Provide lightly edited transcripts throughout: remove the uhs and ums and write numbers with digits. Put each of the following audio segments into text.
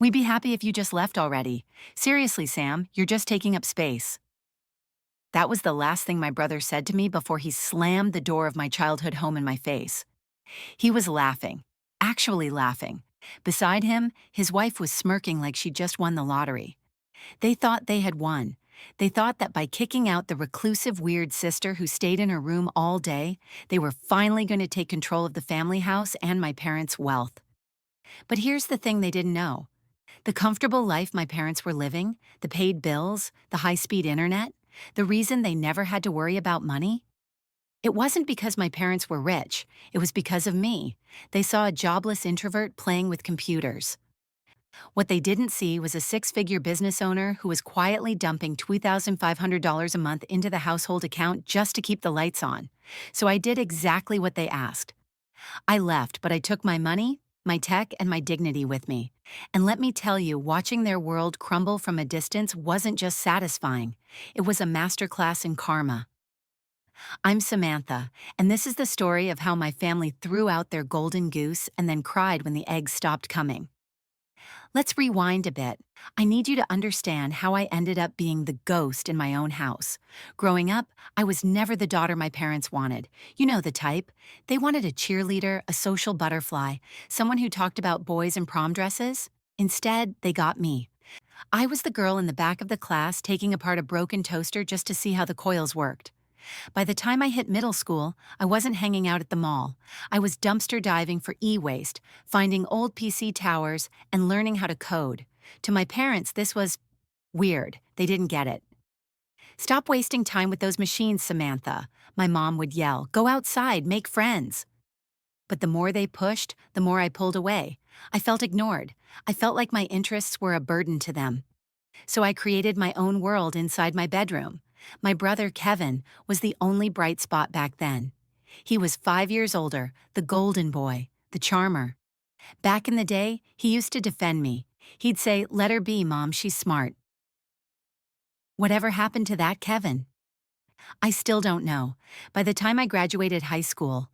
We'd be happy if you just left already. Seriously, Sam, you're just taking up space. That was the last thing my brother said to me before he slammed the door of my childhood home in my face. He was laughing, actually laughing. Beside him, his wife was smirking like she just won the lottery. They thought they had won. They thought that by kicking out the reclusive, weird sister who stayed in her room all day, they were finally going to take control of the family house and my parents' wealth. But here's the thing they didn't know. The comfortable life my parents were living, the paid bills, the high-speed internet, the reason they never had to worry about money? It wasn't because my parents were rich, it was because of me. They saw a jobless introvert playing with computers. What they didn't see was a six-figure business owner who was quietly dumping $2,500 a month into the household account just to keep the lights on. So I did exactly what they asked. I left, but I took my money, my tech, and my dignity with me. And let me tell you, watching their world crumble from a distance wasn't just satisfying. It was a masterclass in karma. I'm Samantha, and this is the story of how my family threw out their golden goose and then cried when the eggs stopped coming. Let's rewind a bit. I need you to understand how I ended up being the ghost in my own house. Growing up, I was never the daughter my parents wanted. You know the type. They wanted a cheerleader, a social butterfly, someone who talked about boys and prom dresses. Instead, they got me. I was the girl in the back of the class taking apart a broken toaster just to see how the coils worked. By the time I hit middle school, I wasn't hanging out at the mall. I was dumpster diving for e-waste, finding old PC towers, and learning how to code. To my parents, this was weird. They didn't get it. "Stop wasting time with those machines, Samantha," my mom would yell. "Go outside, make friends." But the more they pushed, the more I pulled away. I felt ignored. I felt like my interests were a burden to them. So I created my own world inside my bedroom. My brother, Kevin, was the only bright spot back then. He was 5 years older, the golden boy, the charmer. Back in the day, he used to defend me. He'd say, "Let her be, Mom, she's smart." Whatever happened to that Kevin? I still don't know. By the time I graduated high school,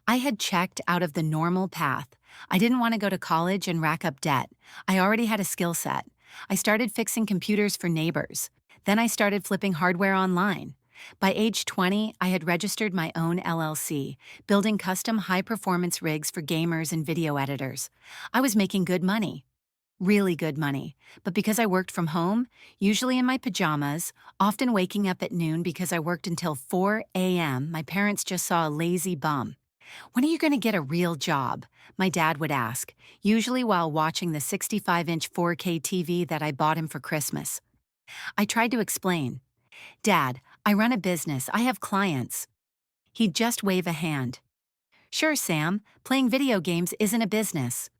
I had checked out of the normal path. I didn't want to go to college and rack up debt. I already had a skill set. I started fixing computers for neighbors. Then I started flipping hardware online. By age 20, I had registered my own LLC, building custom high-performance rigs for gamers and video editors. I was making good money. Really good money. But because I worked from home, usually in my pajamas, often waking up at noon because I worked until 4 a.m., my parents just saw a lazy bum. "When are you going to get a real job?" my dad would ask, usually while watching the 65-inch 4K TV that I bought him for Christmas. I tried to explain. "Dad, I run a business, I have clients." He'd just wave a hand. "Sure, Sam, playing video games isn't a business."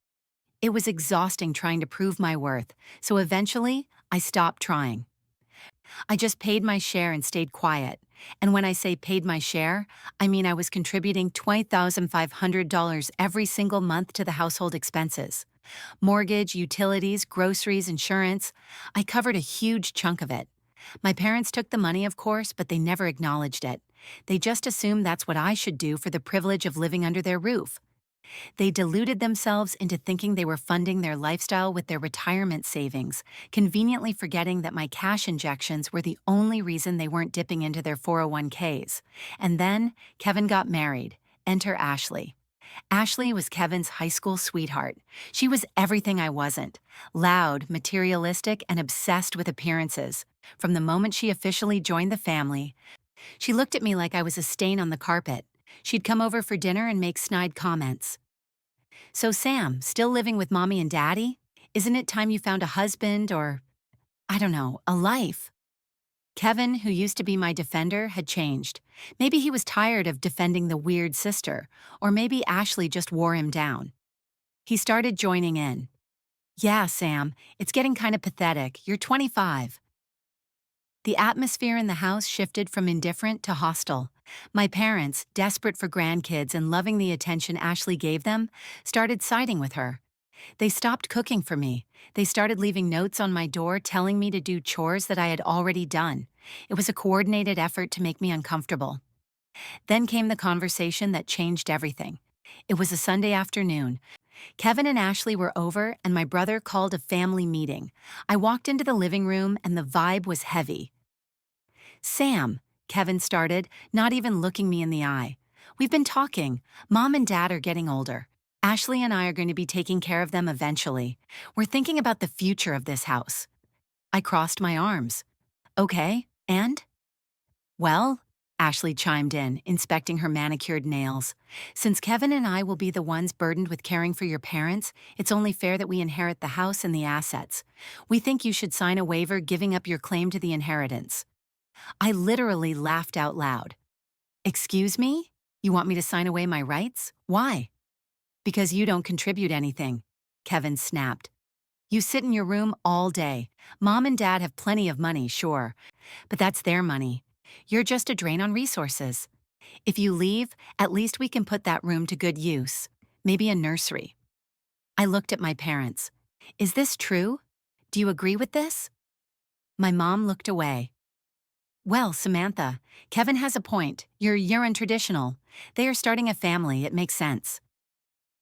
It was exhausting trying to prove my worth, so eventually, I stopped trying. I just paid my share and stayed quiet. And when I say paid my share, I mean I was contributing $20,500 every single month to the household expenses. Mortgage, utilities, groceries, insurance. I covered a huge chunk of it. My parents took the money, of course, but they never acknowledged it. They just assumed that's what I should do for the privilege of living under their roof. They deluded themselves into thinking they were funding their lifestyle with their retirement savings, conveniently forgetting that my cash injections were the only reason they weren't dipping into their 401ks. And then, Kevin got married. Enter Ashley. Ashley was Kevin's high school sweetheart. She was everything I wasn't. Loud, materialistic, and obsessed with appearances. From the moment she officially joined the family, she looked at me like I was a stain on the carpet. She'd come over for dinner and make snide comments. "So Sam, still living with Mommy and Daddy? Isn't it time you found a husband or, I don't know, a life?" Kevin, who used to be my defender, had changed. Maybe he was tired of defending the weird sister, or maybe Ashley just wore him down. He started joining in. "Yeah, Sam, it's getting kind of pathetic. You're 25. The atmosphere in the house shifted from indifferent to hostile. My parents, desperate for grandkids and loving the attention Ashley gave them, started siding with her. They stopped cooking for me. They started leaving notes on my door telling me to do chores that I had already done. It was a coordinated effort to make me uncomfortable. Then came the conversation that changed everything. It was a Sunday afternoon. Kevin and Ashley were over, and my brother called a family meeting. I walked into the living room, and the vibe was heavy. Sam, Kevin started, not even looking me in the eye. We've been talking. Mom and Dad are getting older. Ashley and I are going to be taking care of them eventually. We're thinking about the future of this house. I crossed my arms. Okay, and? Well, Ashley chimed in, inspecting her manicured nails. Since Kevin and I will be the ones burdened with caring for your parents, it's only fair that we inherit the house and the assets. We think you should sign a waiver giving up your claim to the inheritance. I literally laughed out loud. Excuse me? You want me to sign away my rights? Why? Because you don't contribute anything, Kevin snapped. You sit in your room all day. Mom and Dad have plenty of money, sure, but that's their money. You're just a drain on resources. If you leave, at least we can put that room to good use. Maybe a nursery. I looked at my parents. Is this true? Do you agree with this? My mom looked away. Well, Samantha, Kevin has a point. You're untraditional. They are starting a family, it makes sense.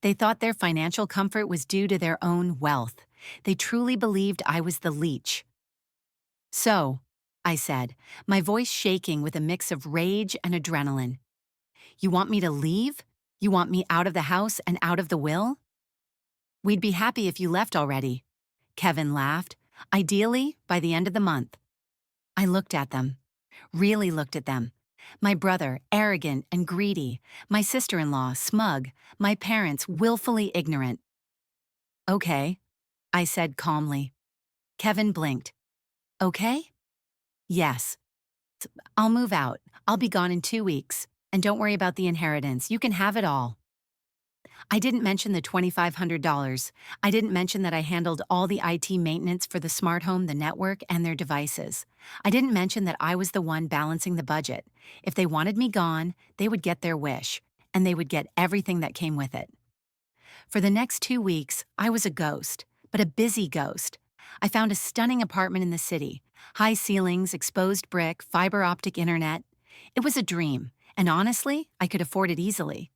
They thought their financial comfort was due to their own wealth. They truly believed I was the leech. So, I said, my voice shaking with a mix of rage and adrenaline. You want me to leave? You want me out of the house and out of the will? We'd be happy if you left already. Kevin laughed. Ideally, by the end of the month. I looked at them. Really looked at them. My brother, arrogant and greedy. My sister-in-law, smug. My parents, willfully ignorant. Okay, I said calmly. Kevin blinked. Okay? Yes. I'll move out. I'll be gone in 2 weeks. And don't worry about the inheritance. You can have it all. I didn't mention the $2,500. I didn't mention that I handled all the IT maintenance for the smart home, the network, and their devices. I didn't mention that I was the one balancing the budget. If they wanted me gone, they would get their wish, and they would get everything that came with it. For the next 2 weeks, I was a ghost, but a busy ghost. I found a stunning apartment in the city. High ceilings, exposed brick, fiber optic internet. It was a dream, and honestly, I could afford it easily.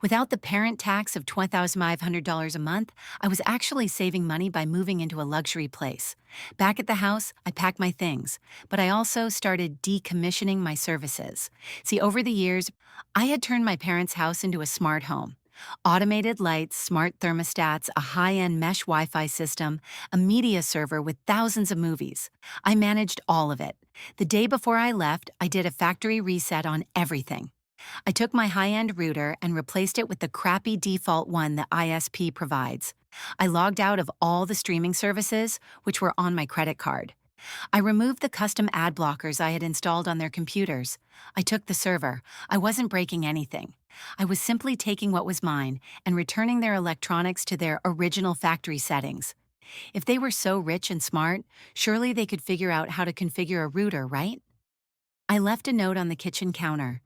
Without the parent tax of $2,500 a month, I was actually saving money by moving into a luxury place. Back at the house, I packed my things, but I also started decommissioning my services. See, over the years, I had turned my parents' house into a smart home. Automated lights, smart thermostats, a high-end mesh Wi-Fi system, a media server with thousands of movies. I managed all of it. The day before I left, I did a factory reset on everything. I took my high-end router and replaced it with the crappy default one the ISP provides. I logged out of all the streaming services, which were on my credit card. I removed the custom ad blockers I had installed on their computers. I took the server. I wasn't breaking anything. I was simply taking what was mine and returning their electronics to their original factory settings. If they were so rich and smart, surely they could figure out how to configure a router, right? I left a note on the kitchen counter.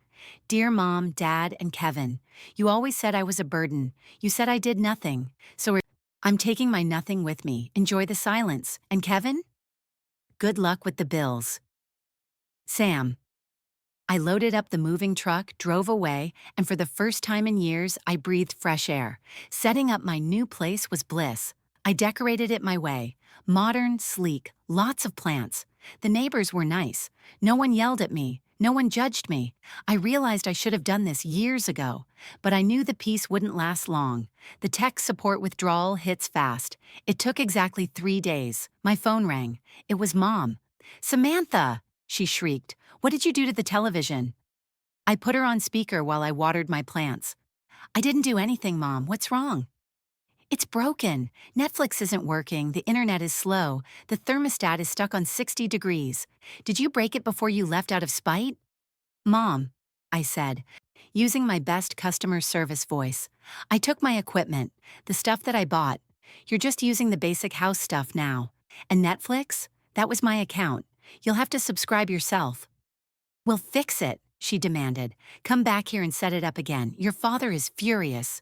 Dear Mom, Dad, and Kevin, you always said I was a burden. You said I did nothing. So I'm taking my nothing with me. Enjoy the silence. And Kevin? Good luck with the bills. Sam. I loaded up the moving truck, drove away, and for the first time in years, I breathed fresh air. Setting up my new place was bliss. I decorated it my way. Modern, sleek, lots of plants. The neighbors were nice. No one yelled at me. No one judged me. I realized I should have done this years ago, but I knew the peace wouldn't last long. The tech support withdrawal hits fast. It took exactly 3 days. My phone rang. It was Mom. Samantha, she shrieked. What did you do to the television? I put her on speaker while I watered my plants. I didn't do anything, Mom. What's wrong? It's broken. Netflix isn't working. The internet is slow. The thermostat is stuck on 60 degrees. Did you break it before you left out of spite? Mom, I said, using my best customer service voice. I took my equipment, the stuff that I bought. You're just using the basic house stuff now. And Netflix? That was my account. You'll have to subscribe yourself. Well, fix it, she demanded. Come back here and set it up again. Your father is furious.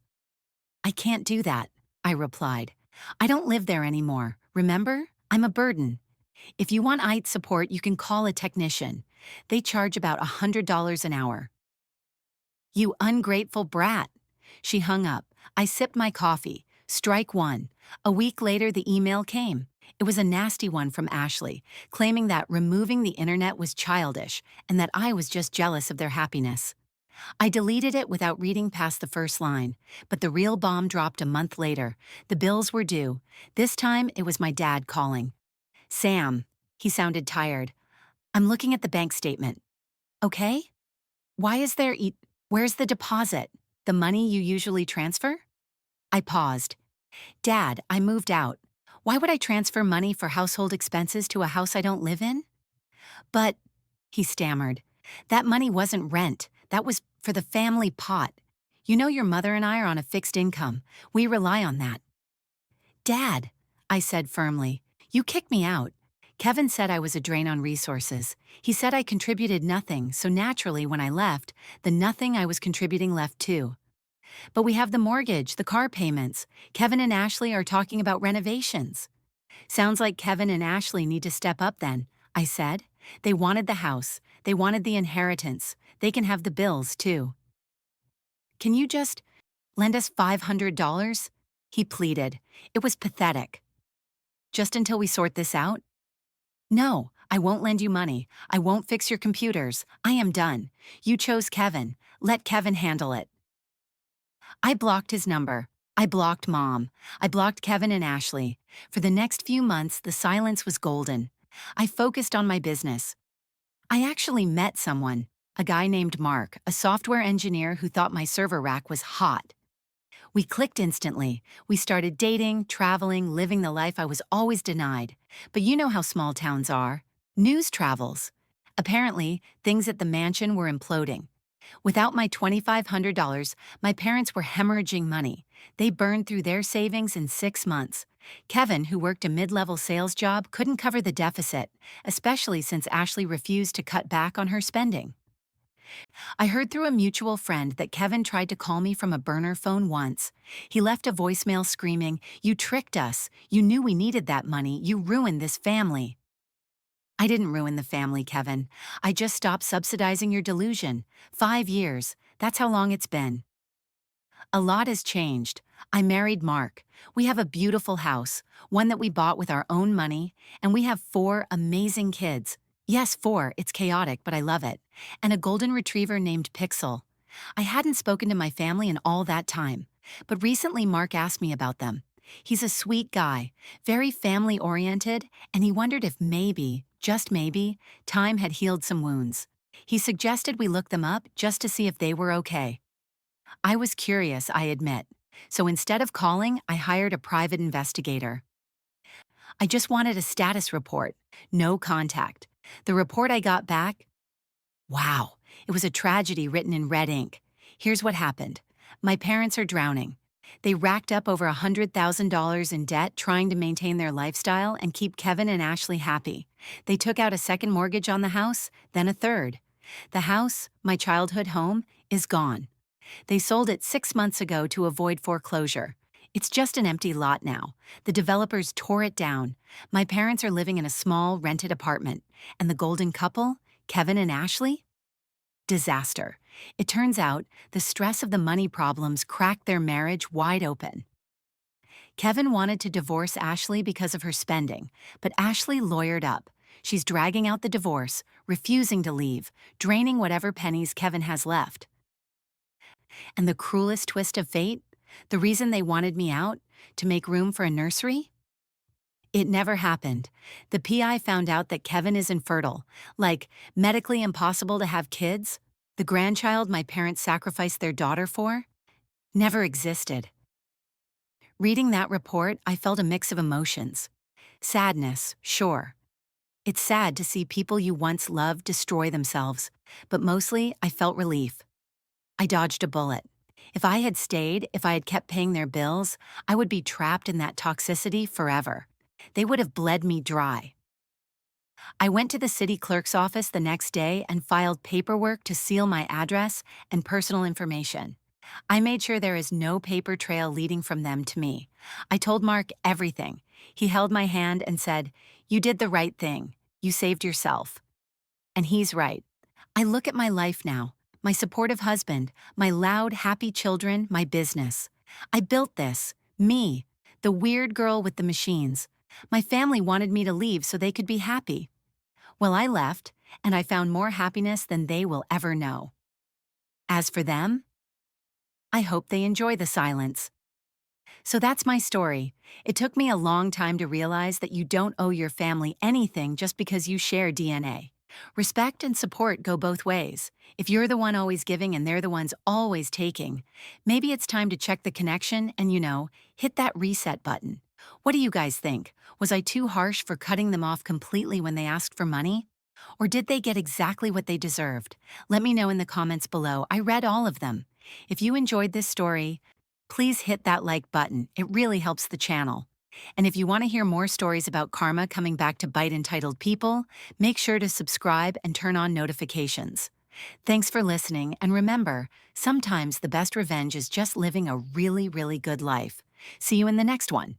I can't do that, I replied. I don't live there anymore. Remember? I'm a burden. If you want IT support, you can call a technician. They charge about $100 an hour. You ungrateful brat. She hung up. I sipped my coffee. Strike one. A week later, the email came. It was a nasty one from Ashley, claiming that removing the internet was childish and that I was just jealous of their happiness. I deleted it without reading past the first line, but the real bomb dropped a month later. The bills were due. This time, it was my dad calling. Sam. He sounded tired. I'm looking at the bank statement. Okay? Why is there Where's the deposit? The money you usually transfer? I paused. Dad, I moved out. Why would I transfer money for household expenses to a house I don't live in? But, he stammered, that money wasn't rent. That was for the family pot. You know your mother and I are on a fixed income. We rely on that. Dad, I said firmly, you kicked me out. Kevin said I was a drain on resources. He said I contributed nothing, so naturally when I left, the nothing I was contributing left too. But we have the mortgage, the car payments. Kevin and Ashley are talking about renovations. Sounds like Kevin and Ashley need to step up then, I said. They wanted the house. They wanted the inheritance. They can have the bills too. Can you just lend us $500? He pleaded. It was pathetic. Just until we sort this out? No, I won't lend you money. I won't fix your computers. I am done. You chose Kevin. Let Kevin handle it. I blocked his number. I blocked Mom. I blocked Kevin and Ashley. For the next few months, the silence was golden. I focused on my business. I actually met someone, a guy named Mark, a software engineer who thought my server rack was hot. We clicked instantly. We started dating, traveling, living the life I was always denied. But you know how small towns are. News travels. Apparently, things at the mansion were imploding. Without my $2,500, my parents were hemorrhaging money. They burned through their savings in 6 months. Kevin, who worked a mid-level sales job, couldn't cover the deficit, especially since Ashley refused to cut back on her spending. I heard through a mutual friend that Kevin tried to call me from a burner phone once. He left a voicemail screaming, "You tricked us. You knew we needed that money. You ruined this family." I didn't ruin the family, Kevin. I just stopped subsidizing your delusion. 5 years. That's how long it's been. A lot has changed. I married Mark. We have a beautiful house, one that we bought with our own money, and we have 4 amazing kids. Yes, 4, it's chaotic, but I love it. And a golden retriever named Pixel. I hadn't spoken to my family in all that time, but recently Mark asked me about them. He's a sweet guy, very family-oriented, and he wondered if maybe, just maybe, time had healed some wounds. He suggested we look them up just to see if they were okay. I was curious, I admit. So instead of calling, I hired a private investigator. I just wanted a status report, no contact. The report I got back, wow, it was a tragedy written in red ink. Here's what happened. My parents are drowning. They racked up over $100,000 in debt trying to maintain their lifestyle and keep Kevin and Ashley happy. They took out a second mortgage on the house, then a third. The house, my childhood home, is gone. They sold it 6 months ago to avoid foreclosure. It's just an empty lot now. The developers tore it down. My parents are living in a small, rented apartment. And the golden couple, Kevin and Ashley? Disaster. It turns out the stress of the money problems cracked their marriage wide open. Kevin wanted to divorce Ashley because of her spending, but Ashley lawyered up. She's dragging out the divorce, refusing to leave, draining whatever pennies Kevin has left. And the cruelest twist of fate? The reason they wanted me out? To make room for a nursery? It never happened. The PI found out that Kevin is infertile, like medically impossible to have kids. The grandchild my parents sacrificed their daughter for never existed. Reading that report, I felt a mix of emotions. Sadness, sure. It's sad to see people you once loved destroy themselves, but mostly I felt relief. I dodged a bullet. If I had stayed, if I had kept paying their bills, I would be trapped in that toxicity forever. They would have bled me dry. I went to the city clerk's office the next day and filed paperwork to seal my address and personal information. I made sure there is no paper trail leading from them to me. I told Mark everything. He held my hand and said, "You did the right thing. You saved yourself." And he's right. I look at my life now, my supportive husband, my loud, happy children, my business. I built this. Me. The weird girl with the machines. My family wanted me to leave so they could be happy. Well, I left, and I found more happiness than they will ever know. As for them, I hope they enjoy the silence. So that's my story. It took me a long time to realize that you don't owe your family anything just because you share DNA. Respect and support go both ways. If you're the one always giving and they're the ones always taking, maybe it's time to check the connection and, hit that reset button. What do you guys think? Was I too harsh for cutting them off completely when they asked for money? Or did they get exactly what they deserved? Let me know in the comments below. I read all of them. If you enjoyed this story, please hit that like button. It really helps the channel. And if you want to hear more stories about karma coming back to bite entitled people, make sure to subscribe and turn on notifications. Thanks for listening, and remember, sometimes the best revenge is just living a really, really good life. See you in the next one.